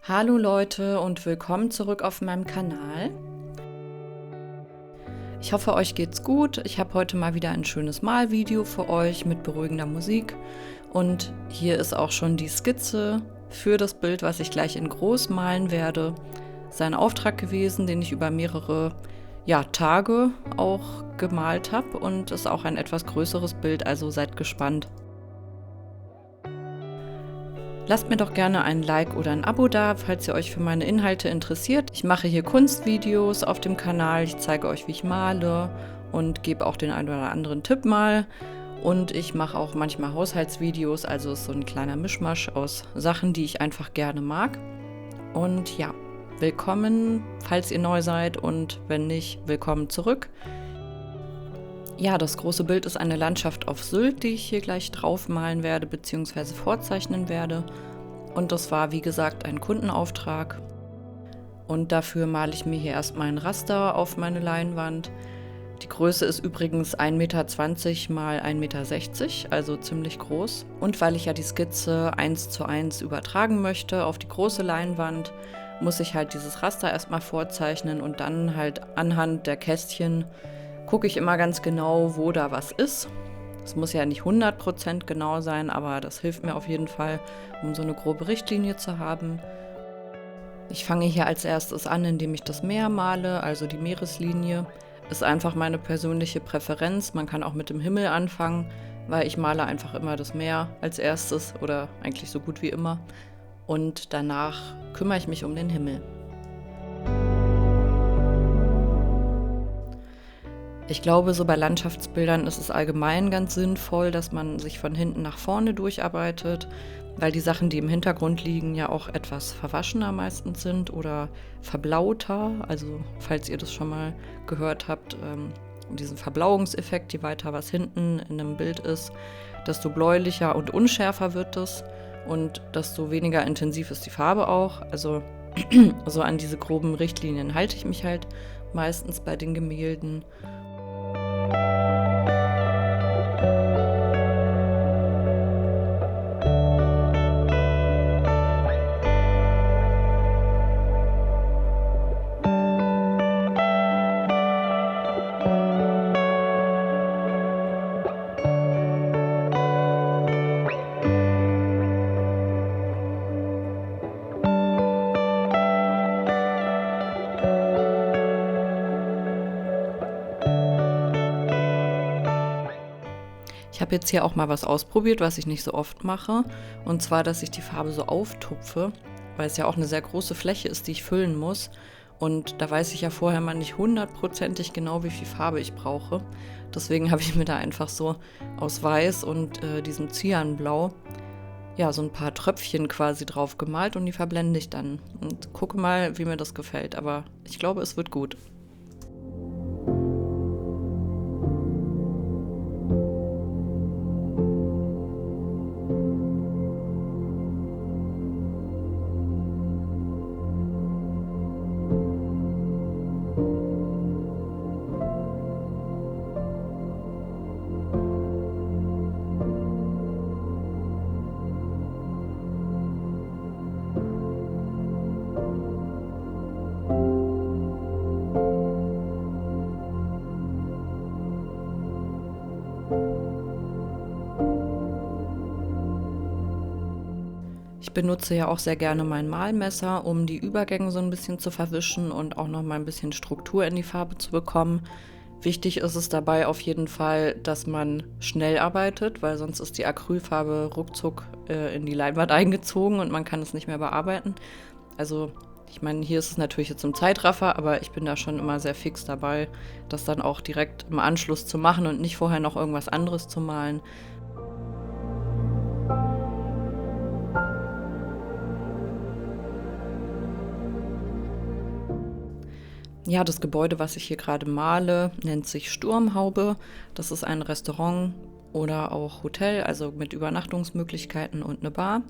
Hallo Leute und willkommen zurück auf meinem Kanal. Ich hoffe, euch geht's gut. Ich habe heute mal wieder ein schönes Malvideo für euch mit beruhigender Musik. Und hier ist auch schon die Skizze für das Bild, was ich gleich in groß malen werde. Das ist ein Auftrag gewesen, den ich über mehrere Tage auch gemalt habe und ist auch ein etwas größeres Bild, also seid gespannt. Lasst mir doch gerne ein Like oder ein Abo da, falls ihr euch für meine Inhalte interessiert. Ich mache hier Kunstvideos auf dem Kanal, ich zeige euch, wie ich male und gebe auch den einen oder anderen Tipp mal. Und ich mache auch manchmal Haushaltsvideos, also ist so ein kleiner Mischmasch aus Sachen, die ich einfach gerne mag. Und ja, willkommen, falls ihr neu seid und wenn nicht, willkommen zurück. Ja, das große Bild ist eine Landschaft auf Sylt, die ich hier gleich draufmalen werde bzw. vorzeichnen werde. Und das war, wie gesagt, ein Kundenauftrag. Und dafür male ich mir hier erstmal ein Raster auf meine Leinwand. Die Größe ist übrigens 1,20 Meter x 1,60 Meter, also ziemlich groß. Und weil ich ja die Skizze 1:1 übertragen möchte auf die große Leinwand, muss ich halt dieses Raster erstmal vorzeichnen und dann halt anhand der Kästchen gucke ich immer ganz genau, wo da was ist. Es muss ja nicht 100% genau sein, aber das hilft mir auf jeden Fall, um so eine grobe Richtlinie zu haben. Ich fange hier als erstes an, indem ich das Meer male, also die Meereslinie. Ist einfach meine persönliche Präferenz. Man kann auch mit dem Himmel anfangen, weil ich male einfach immer das Meer als erstes oder eigentlich so gut wie immer. Und danach kümmere ich mich um den Himmel. Ich glaube, so bei Landschaftsbildern ist es allgemein ganz sinnvoll, dass man sich von hinten nach vorne durcharbeitet, weil die Sachen, die im Hintergrund liegen, ja auch etwas verwaschener meistens sind oder verblauter. Also falls ihr das schon mal gehört habt, diesen Verblauungseffekt, je weiter was hinten in einem Bild ist, desto bläulicher und unschärfer wird es und desto weniger intensiv ist die Farbe auch. Also so an diese groben Richtlinien halte ich mich halt meistens bei den Gemälden. Ich habe jetzt hier auch mal was ausprobiert, was ich nicht so oft mache. Und zwar, dass ich die Farbe so auftupfe, weil es ja auch eine sehr große Fläche ist, die ich füllen muss. Und da weiß ich ja vorher mal nicht 100%ig genau, wie viel Farbe ich brauche. Deswegen habe ich mir da einfach so aus Weiß und diesem Cyanblau so ein paar Tröpfchen quasi drauf gemalt und die verblende ich dann. Und gucke mal, wie mir das gefällt. Aber ich glaube, es wird gut. Ich benutze ja auch sehr gerne mein Malmesser, um die Übergänge so ein bisschen zu verwischen und auch noch mal ein bisschen Struktur in die Farbe zu bekommen. Wichtig ist es dabei auf jeden Fall, dass man schnell arbeitet, weil sonst ist die Acrylfarbe ruckzuck in die Leinwand eingezogen und man kann es nicht mehr bearbeiten. Also ich meine, hier ist es natürlich jetzt im Zeitraffer, aber ich bin da schon immer sehr fix dabei, das dann auch direkt im Anschluss zu machen und nicht vorher noch irgendwas anderes zu malen. Ja, das Gebäude, was ich hier gerade male, nennt sich Sturmhaube. Das ist ein Restaurant oder auch Hotel, also mit Übernachtungsmöglichkeiten und eine Bar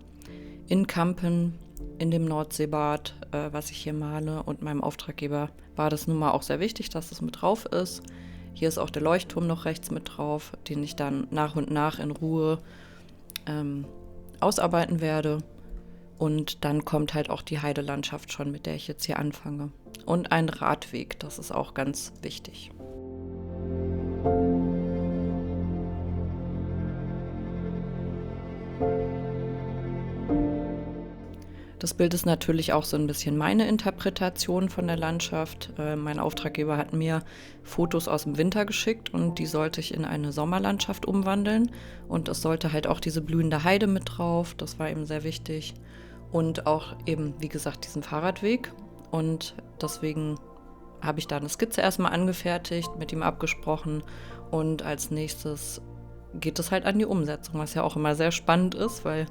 in Kampen in dem Nordseebad, was ich hier male. Und meinem Auftraggeber war das nun mal auch sehr wichtig, dass das mit drauf ist. Hier ist auch der Leuchtturm noch rechts mit drauf, den ich dann nach und nach in Ruhe ausarbeiten werde. Und dann kommt halt auch die Heidelandschaft schon, mit der ich jetzt hier anfange. Und ein Radweg, das ist auch ganz wichtig. Das Bild ist natürlich auch so ein bisschen meine Interpretation von der Landschaft. Mein Auftraggeber hat mir Fotos aus dem Winter geschickt und die sollte ich in eine Sommerlandschaft umwandeln. Und es sollte halt auch diese blühende Heide mit drauf, das war eben sehr wichtig. Und auch eben, wie gesagt, diesen Fahrradweg. Und deswegen habe ich da eine Skizze erstmal angefertigt, mit ihm abgesprochen. Und als nächstes geht es halt an die Umsetzung, was ja auch immer sehr spannend ist, weil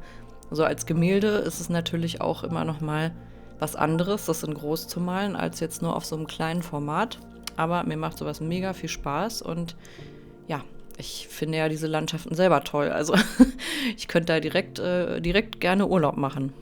so als Gemälde ist es natürlich auch immer noch mal was anderes, das in groß zu malen, als jetzt nur auf so einem kleinen Format. Aber mir macht sowas mega viel Spaß und ja, ich finde ja diese Landschaften selber toll. Also ich könnte da direkt gerne Urlaub machen.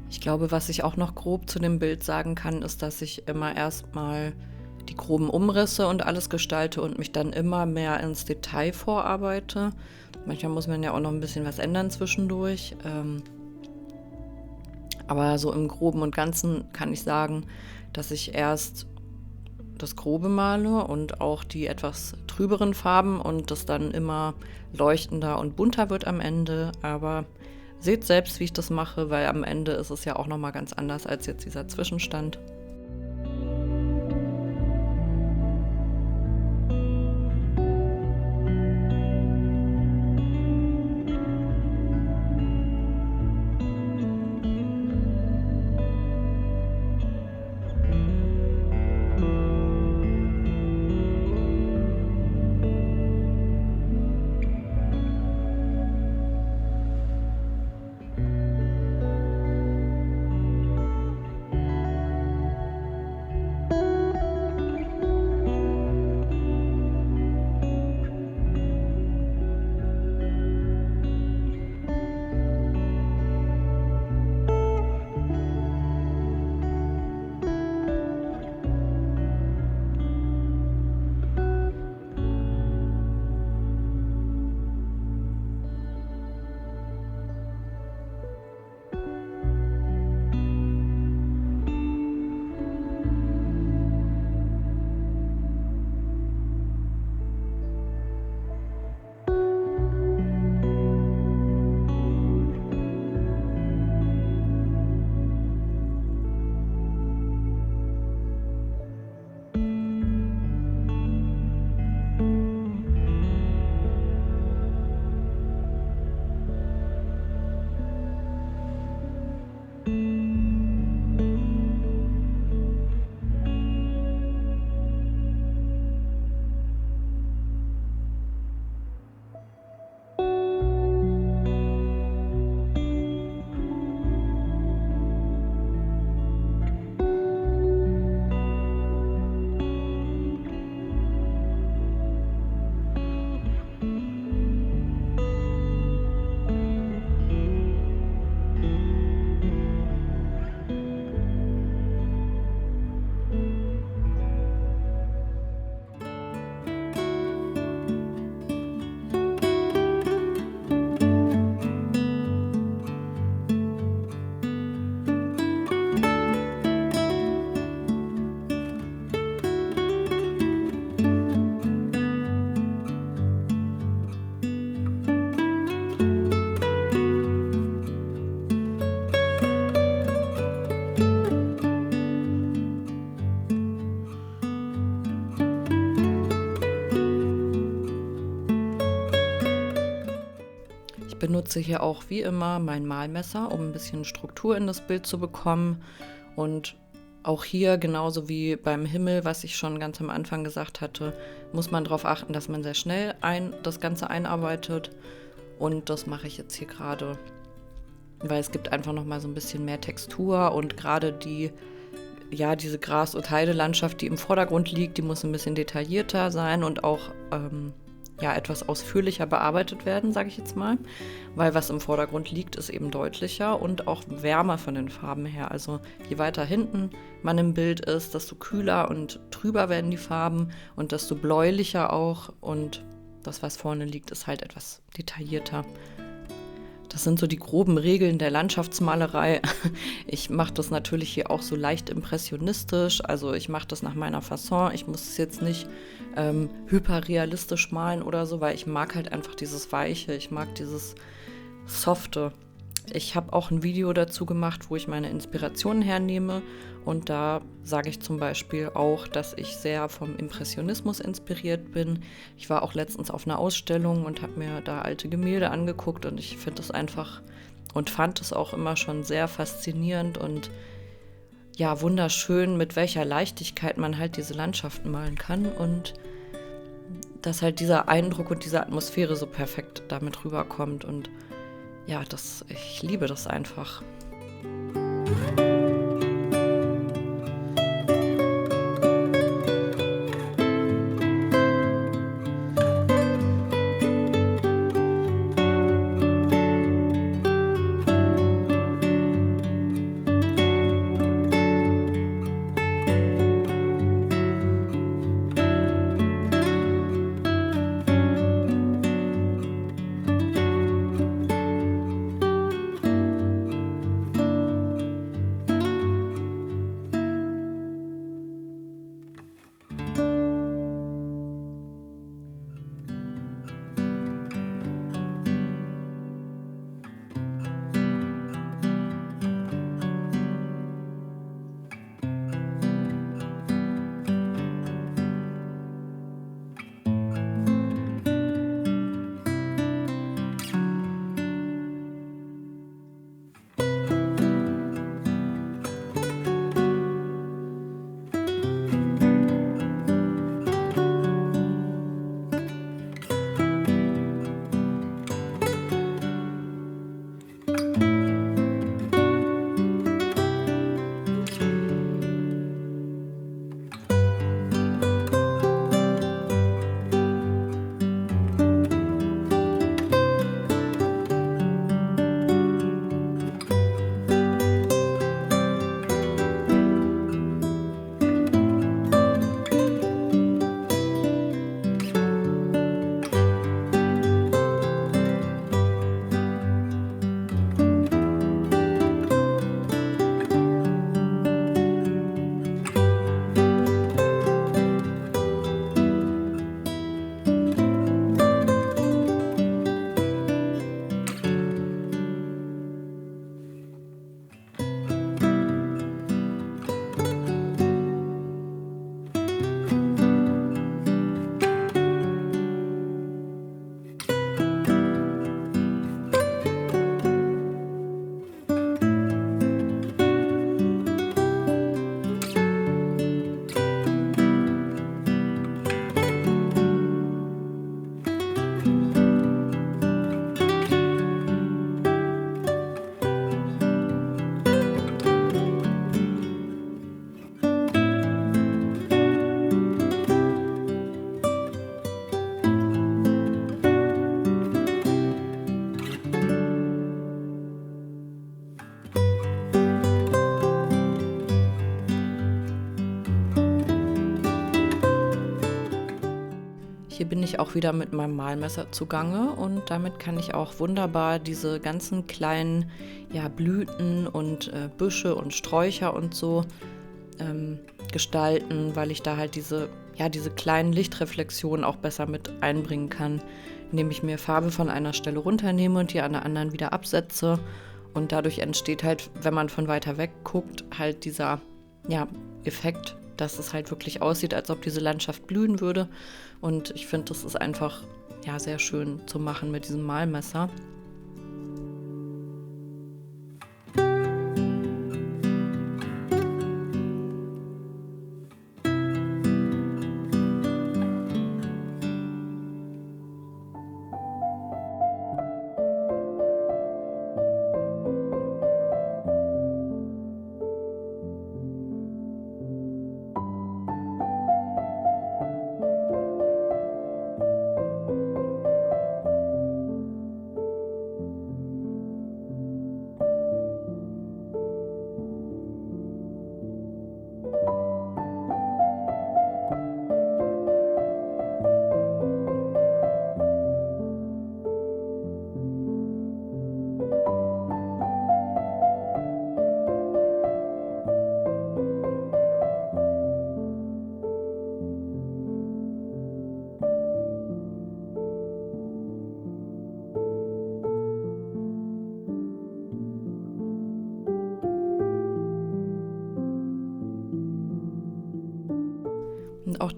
Ich glaube, was ich auch noch grob zu dem Bild sagen kann, ist, dass ich immer erstmal die groben Umrisse und alles gestalte und mich dann immer mehr ins Detail vorarbeite. Manchmal muss man ja auch noch ein bisschen was ändern zwischendurch. Aber so im Groben und Ganzen kann ich sagen, dass ich erst das Grobe male und auch die etwas trüberen Farben und das dann immer leuchtender und bunter wird am Ende. Aber seht selbst, wie ich das mache, weil am Ende ist es ja auch nochmal ganz anders als jetzt dieser Zwischenstand. Ich benutze hier auch wie immer mein Malmesser, um ein bisschen Struktur in das Bild zu bekommen. Und auch hier, genauso wie beim Himmel, was ich schon ganz am Anfang gesagt hatte, muss man darauf achten, dass man sehr schnell das Ganze einarbeitet. Und das mache ich jetzt hier gerade, weil es gibt einfach nochmal so ein bisschen mehr Textur und gerade diese Gras- und Heidelandschaft, die im Vordergrund liegt, die muss ein bisschen detaillierter sein und auch etwas ausführlicher bearbeitet werden, sage ich jetzt mal. Weil was im Vordergrund liegt, ist eben deutlicher und auch wärmer von den Farben her. Also je weiter hinten man im Bild ist, desto kühler und trüber werden die Farben und desto bläulicher auch. Und das, was vorne liegt, ist halt etwas detaillierter. Das sind so die groben Regeln der Landschaftsmalerei. Ich mache das natürlich hier auch so leicht impressionistisch. Also ich mache das nach meiner Fasson. Ich muss es jetzt nicht hyperrealistisch malen oder so, weil ich mag halt einfach dieses Weiche. Ich mag dieses Softe. Ich habe auch ein Video dazu gemacht, wo ich meine Inspirationen hernehme. Und da sage ich zum Beispiel auch, dass ich sehr vom Impressionismus inspiriert bin. Ich war auch letztens auf einer Ausstellung und habe mir da alte Gemälde angeguckt und ich finde es einfach und fand es auch immer schon sehr faszinierend und ja, wunderschön, mit welcher Leichtigkeit man halt diese Landschaften malen kann und dass halt dieser Eindruck und diese Atmosphäre so perfekt damit rüberkommt und ja, ich liebe das einfach. Hier bin ich auch wieder mit meinem Malmesser zugange und damit kann ich auch wunderbar diese ganzen kleinen Blüten und Büsche und Sträucher und so gestalten, weil ich da halt diese kleinen Lichtreflexionen auch besser mit einbringen kann, indem ich mir Farbe von einer Stelle runternehme und die an der anderen wieder absetze. Und dadurch entsteht halt, wenn man von weiter weg guckt, halt dieser Effekt, dass es halt wirklich aussieht, als ob diese Landschaft blühen würde. Und ich finde, das ist einfach sehr schön zu machen mit diesem Malmesser.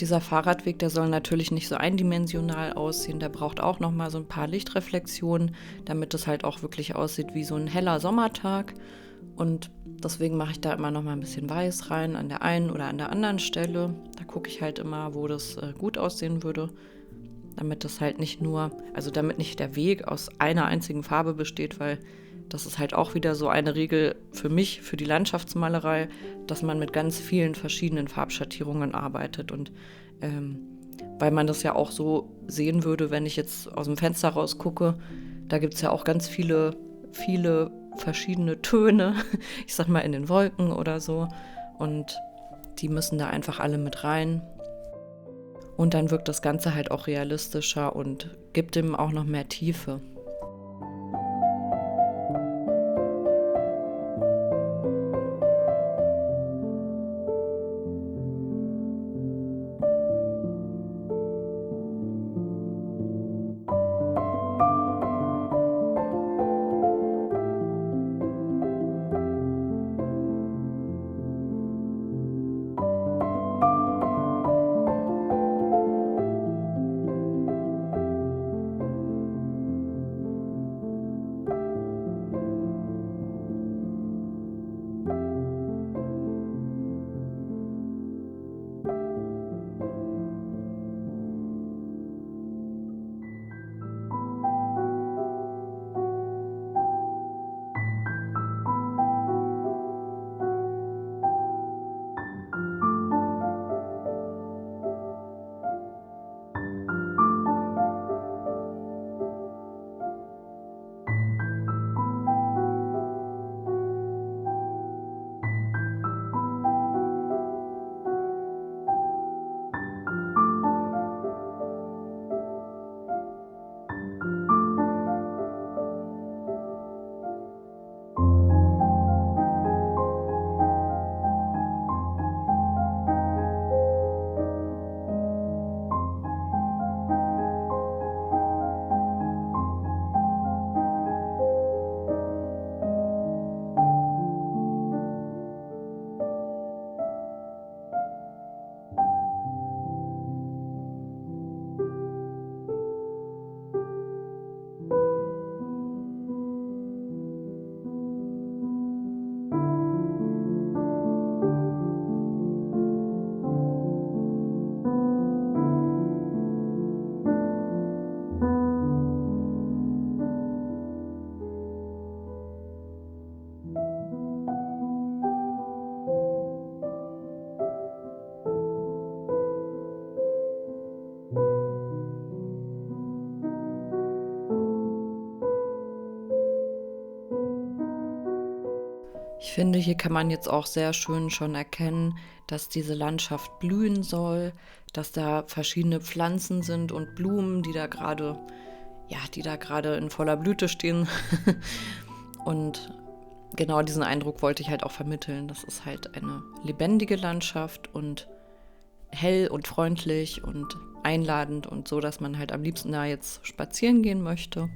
dieser Fahrradweg, der soll natürlich nicht so eindimensional aussehen. Der braucht auch nochmal so ein paar Lichtreflexionen, damit es halt auch wirklich aussieht wie so ein heller Sommertag. Und deswegen mache ich da immer noch mal ein bisschen Weiß rein an der einen oder an der anderen Stelle. Da gucke ich halt immer, wo das gut aussehen würde, damit das halt nicht nur, also damit nicht der Weg aus einer einzigen Farbe besteht, weil das ist halt auch wieder so eine Regel für mich, für die Landschaftsmalerei, dass man mit ganz vielen verschiedenen Farbschattierungen arbeitet. Und weil man das ja auch so sehen würde, wenn ich jetzt aus dem Fenster rausgucke, da gibt es ja auch ganz viele verschiedene Töne, ich sag mal in den Wolken oder so. Und die müssen da einfach alle mit rein. Und dann wirkt das Ganze halt auch realistischer und gibt dem auch noch mehr Tiefe. Ich finde, hier kann man jetzt auch sehr schön schon erkennen, dass diese Landschaft blühen soll, dass da verschiedene Pflanzen sind und Blumen, die da gerade in voller Blüte stehen. Und genau diesen Eindruck wollte ich halt auch vermitteln. Das ist halt eine lebendige Landschaft und hell und freundlich und einladend und so, dass man halt am liebsten da jetzt spazieren gehen möchte.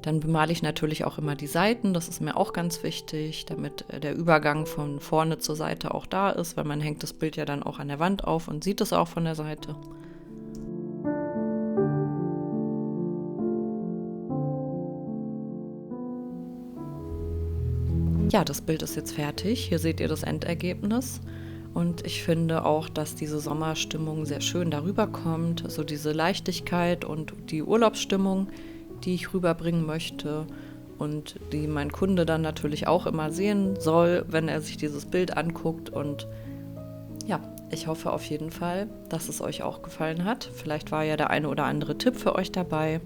Dann bemale ich natürlich auch immer die Seiten, das ist mir auch ganz wichtig, damit der Übergang von vorne zur Seite auch da ist, weil man hängt das Bild ja dann auch an der Wand auf und sieht es auch von der Seite. Ja, das Bild ist jetzt fertig. Hier seht ihr das Endergebnis. Und ich finde auch, dass diese Sommerstimmung sehr schön darüber kommt. Also diese Leichtigkeit und die Urlaubsstimmung, die ich rüberbringen möchte und die mein Kunde dann natürlich auch immer sehen soll, wenn er sich dieses Bild anguckt. Und ja, ich hoffe auf jeden Fall, dass es euch auch gefallen hat. Vielleicht war ja der eine oder andere Tipp für euch dabei.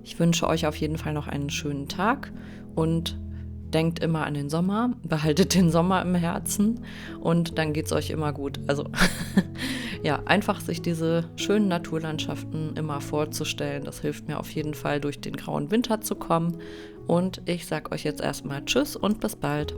Ich wünsche euch auf jeden Fall noch einen schönen Tag und denkt immer an den Sommer, behaltet den Sommer im Herzen und dann geht es euch immer gut. Also ja, einfach sich diese schönen Naturlandschaften immer vorzustellen, das hilft mir auf jeden Fall durch den grauen Winter zu kommen. Und ich sage euch jetzt erstmal Tschüss und bis bald.